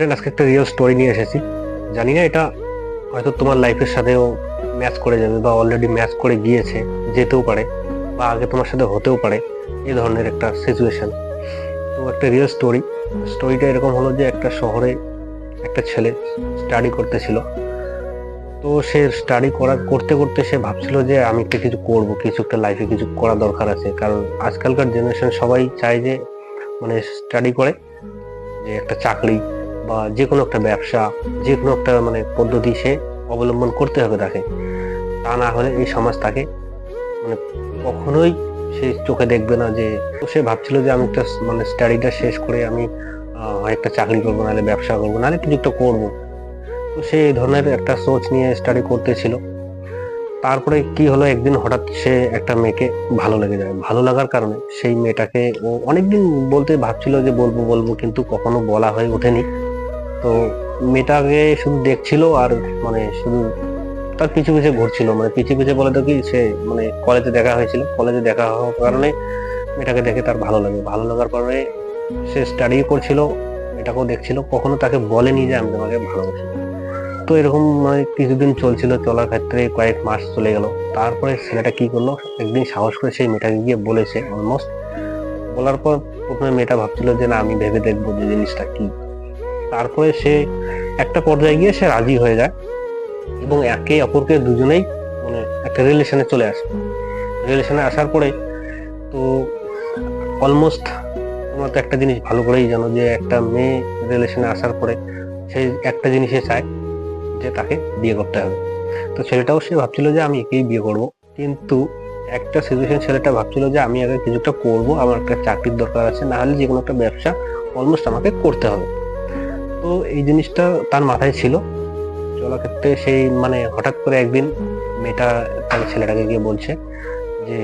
Friend, আজকে একটা real story নিয়ে এসেছি। জানি না এটা হয়তো তোমার লাইফের সাথেও ম্যাচ করে যাবে, বা অলরেডি ম্যাচ করে গিয়েছে, যেতেও পারে, বা আগে তোমার সাথে হতেও পারে এই ধরনের একটা সিচুয়েশন। তো একটা রিয়েল স্টোরিটা এরকম হলো যে একটা শহরে একটা ছেলে স্টাডি করতেছিল। তো সে স্টাডি করতে করতে সে ভাবছিল যে আমি একটা কিছু করব, কিছু একটা লাইফে কিছু করা দরকার আছে। কারণ আজকালকার জেনারেশন সবাই চায় যে মানে স্টাডি করে যে একটা চাকরি বা যে কোনো একটা ব্যবসা, যে কোনো একটা মানে পদ্ধতি সে অবলম্বন করতে হবে তাকে। তা না হলে এই সমাজ তাকে মানে কখনোই সে চোখে দেখবে না। যে তো সে ভাবছিল যে আমি একটা মানে স্টাডিটা শেষ করে আমি হয় একটা চাকরি করবো, নাহলে ব্যবসা করবো, নাহলে কিছু একটা করবো। তো সে এই ধরনের একটা সোচ নিয়ে স্টাডি করতেছিল। তারপরে কি হলো, একদিন হঠাৎ সে একটা মেয়েকে ভালো লেগে যায়। ভালো লাগার কারণে সেই মেয়েটাকে ও অনেকদিন বলতে ভাবছিল যে বলবো বলবো, কিন্তু কখনো বলা হয়ে ওঠেনি। তো মেয়েটাকে শুধু দেখছিল আর মানে শুধু তার পিছু পিছে ঘুরছিল। মানে পিছু পিছে বলে তো কি, সে মানে কলেজে দেখা হয়েছিল, কলেজে দেখা হওয়ার কারণে মেয়েটাকে দেখে তার ভালো লাগে। ভালো লাগার পরে সে স্টাডি করছিল, মেয়েটাকেও দেখছিল, কখনো তাকে বলেনি যে আমি তোমাকে ভালোবাসি। তো এরকম মানে কিছুদিন চলছিল, চলার ক্ষেত্রে কয়েক মাস চলে গেল। তারপরে ছেলেটা কি করলো, একদিন সাহস করে সেই মেয়েটাকে গিয়ে বলেছে। অলমোস্ট বলার পর প্রথমে মেয়েটা ভাবছিল যে না, আমি ভেবে দেখবো যে জিনিসটা কি। তারপরে সে একটা পর্যায়ে গিয়ে সে রাজি হয়ে যায়, এবং একে অপরকে দুজনেই মানে একটা রিলেশনে চলে আসে। রিলেশনে আসার পরে তো অলমোস্ট তোমরা তো একটা জিনিস ভালো করেই জানো যে একটা মেয়ে রিলেশনে আসার পরে সে একটা জিনিসে চায় যে তাকে বিয়ে করতে হবে। তো ছেলেটাও সে ভাবছিল যে আমি একেই বিয়ে করব। কিন্তু একটা সিচুয়েশন, ছেলেটা ভাবছিল যে আমি আগে কিছু একটা করবো, আমার একটা চাকরির দরকার আছে, না হলে যে কোনো একটা ব্যবসা অলমোস্ট আমাকে করতে হবে। তো এই জিনিসটা তার মাথায় ছিল। চলার ক্ষেত্রে সেই মানে হঠাৎ করে একদিন মেয়েটা তার ছেলেটাকে গিয়ে বলছে যে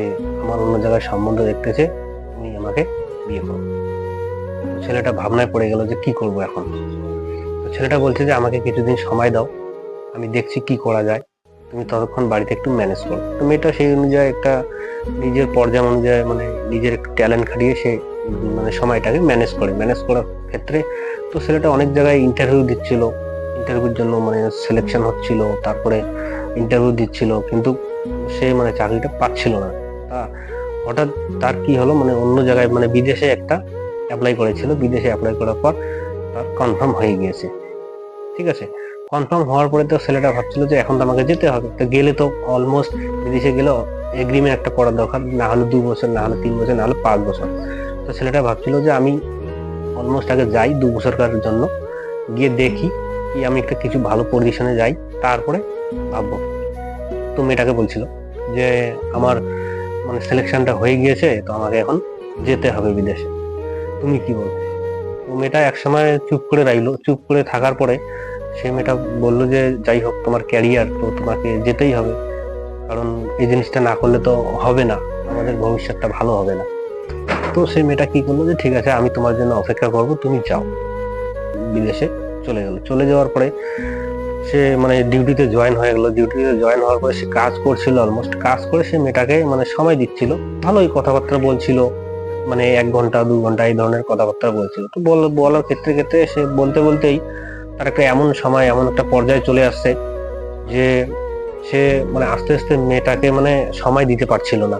আমার অন্য জায়গায় সম্বন্ধ দেখতেছে, তুমি আমাকে বিয়ে করো। তো ছেলেটা ভাবনায় পড়ে গেল যে কি করব এখন। তো ছেলেটা বলছে যে আমাকে কিছুদিন সময় দাও, আমি দেখছি কি করা যায়, তুমি ততক্ষণ বাড়িতে একটু ম্যানেজ করো। তো মেয়েটা সেই অনুযায়ী একটা নিজের পর্যায় অনুযায়ী মানে নিজের একটু ট্যালেন্ট খাটিয়ে সে মানে সময়টাকে ম্যানেজ করার ক্ষেত্রে তো ছেলেটা অনেক জায়গায় ইন্টারভিউ দিচ্ছিল। ইন্টারভিউর জন্য মানে সিলেকশন হচ্ছিল, তারপরে ইন্টারভিউ দিচ্ছিল, কিন্তু সে মানে চাকরিটা পাচ্ছিল না। তা হঠাৎ তার কি হলো, মানে অন্য জায়গায় মানে বিদেশে একটা অ্যাপ্লাই করেছিল। বিদেশে অ্যাপ্লাই করার পর তার কনফার্ম হয়ে গিয়েছে। ঠিক আছে, কনফার্ম হওয়ার পরে তো ছেলেটা ভাবছিল যে এখন তো আমাকে যেতে হবে। তো গেলে তো অলমোস্ট বিদেশে গেলে এগ্রিমেন্ট একটা করার দরকার, না হলে 2 বছর, না হলে 3 বছর, না হলে 5 বছর। তো ছেলেটা ভাবছিল যে আমি অলমোস্ট আগে যাই 2 বছরকার জন্য, গিয়ে দেখি কি আমি একটা কিছু ভালো পজিশনে যাই, তারপরে ভাববো। তো মেয়েটাকে বলছিল যে আমার মানে সিলেকশনটা হয়ে গিয়েছে, তো আমাকে এখন যেতে হবে বিদেশে, তুমি কি বলো? তো মেয়েটা একসময় চুপ করে রইলো। চুপ করে থাকার পরে সে মেয়েটা বললো যে যাই হোক, তোমার ক্যারিয়ার, তো তোমাকে যেতেই হবে। কারণ এই জিনিসটা না করলে তো হবে না, আমাদের ভবিষ্যৎটা ভালো হবে না। তো সেই মেয়েটা কি করলো যে ঠিক আছে, আমি তোমার জন্য অপেক্ষা করব, তুমি যাও। বিদেশে চলে গেল। চলে যাওয়ার পরে সে মানে ডিউটিতে জয়েন হয়ে গেল। ডিউটিতে জয়েন হওয়ার পরে সে কাজ করছিল, অলমোস্ট কাজ করে সে মেয়েটাকে মানে সময় দিচ্ছিল, ভালোই কথাবার্তা বলছিল। মানে 1 ঘন্টা 2 ঘন্টা এই ধরনের কথাবার্তা বলছিল। তো বলার ক্ষেত্রে ক্ষেত্রে সে বলতে বলতেই তার একটা এমন সময়, এমন একটা পর্যায়ে চলে আসছে যে সে মানে আস্তে আস্তে মেয়েটাকে মানে সময় দিতে পারছিল না।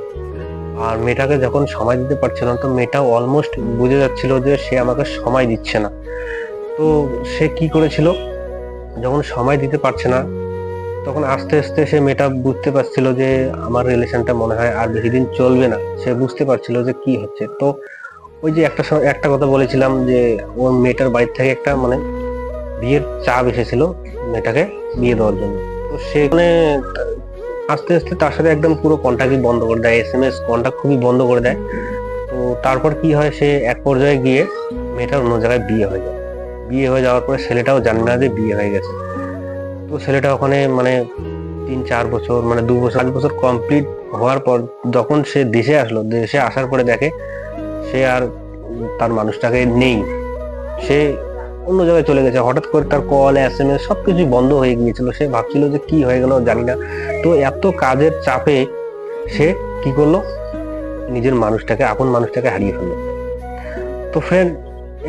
আর মেয়েটাকে যখন সময় দিতে পারছিল না, তো মেয়েটা অলমোস্ট বুঝে যাচ্ছিল যে সে আমাকে সময় দিচ্ছে না। তো সে কি করেছিল, যখন সময় দিতে পারছে না, তখন আস্তে আস্তে সে মেয়েটা বুঝতে পারছিল যে আমার রিলেশনটা মনে হয় আর বেশি দিন চলবে না। সে বুঝতে পারছিল যে কি হচ্ছে। তো ওই যে একটা কথা বলেছিলাম যে ওর মেয়েটার বাড়ি থেকে একটা মানে বিয়ের চাপ এসেছিল মেয়েটাকে বিয়ে দেওয়ার জন্য। তো সেখানে আস্তে আস্তে তার সাথে একদম পুরো কন্টাক্টই বন্ধ করে দেয়, SMS কন্টাক্ট খুবই বন্ধ করে দেয়। তো তারপর কি হয়, সে এক পর্যায়ে গিয়ে মেয়েটার অন্য জায়গায় বিয়ে হয়ে যায়। বিয়ে হয়ে যাওয়ার পরে ছেলেটাও জানে না যে বিয়ে হয়ে গেছে। তো ছেলেটা ওখানে মানে 3-4 বছর মানে 2 বছর 5 বছর কমপ্লিট হওয়ার পর যখন সে দেশে আসলো, দেশে আসার পরে দেখে সে আর তার মানুষটাকে নেই। সে অন্য জায়গায় চলে গেছে। হঠাৎ করে তার কল, SMS সবকিছু বন্ধ হয়ে গিয়েছিল। সে ভাবছিল যে কি হয়ে গেল জানি না। তো এত কাজের চাপে সে কি করলো, নিজের মানুষটাকে, আপন মানুষটাকে হারিয়ে ফেললো। তো ফ্রেন্ড,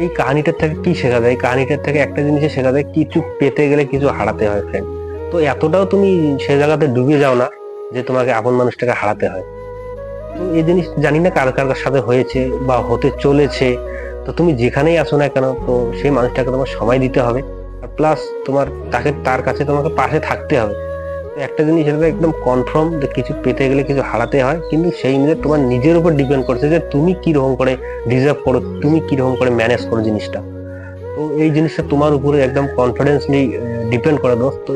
এই কাহিনীটার থেকে কি শেখা যায়? এই কাহিনীটার থেকে একটা জিনিসে শেখা যায়, কিছু পেতে গেলে কিছু হারাতে হয় ফ্রেন্ড। তো এতটাও তুমি সে জায়গাতে ডুবে যাও না যে তোমাকে আপন মানুষটাকে হারাতে হয়। তো এই জিনিস জানি না কার কার সাথে হয়েছে বা হতে চলেছে। তো তুমি যেখানেই আসো না কেন, তো সেই মানুষটাকে তোমার সময় দিতে হবে, আর প্লাস তোমার তার কাছে তোমাকে পাশে থাকতে হবে। তো একটা জিনিস এটা একদম কনফার্ম যে কিছু পেতে গেলে কিছু হারাতে হয়, কিন্তু সেই নিজে তোমার নিজের উপর ডিপেন্ড করছে যে তুমি কিরকম করে ডিজার্ভ করো, তুমি কিরকম করে ম্যানেজ করো জিনিসটা। তো এই জিনিসটা তোমার উপরে একদম কনফিডেন্সলি ডিপেন্ড করে দোস্ত। তো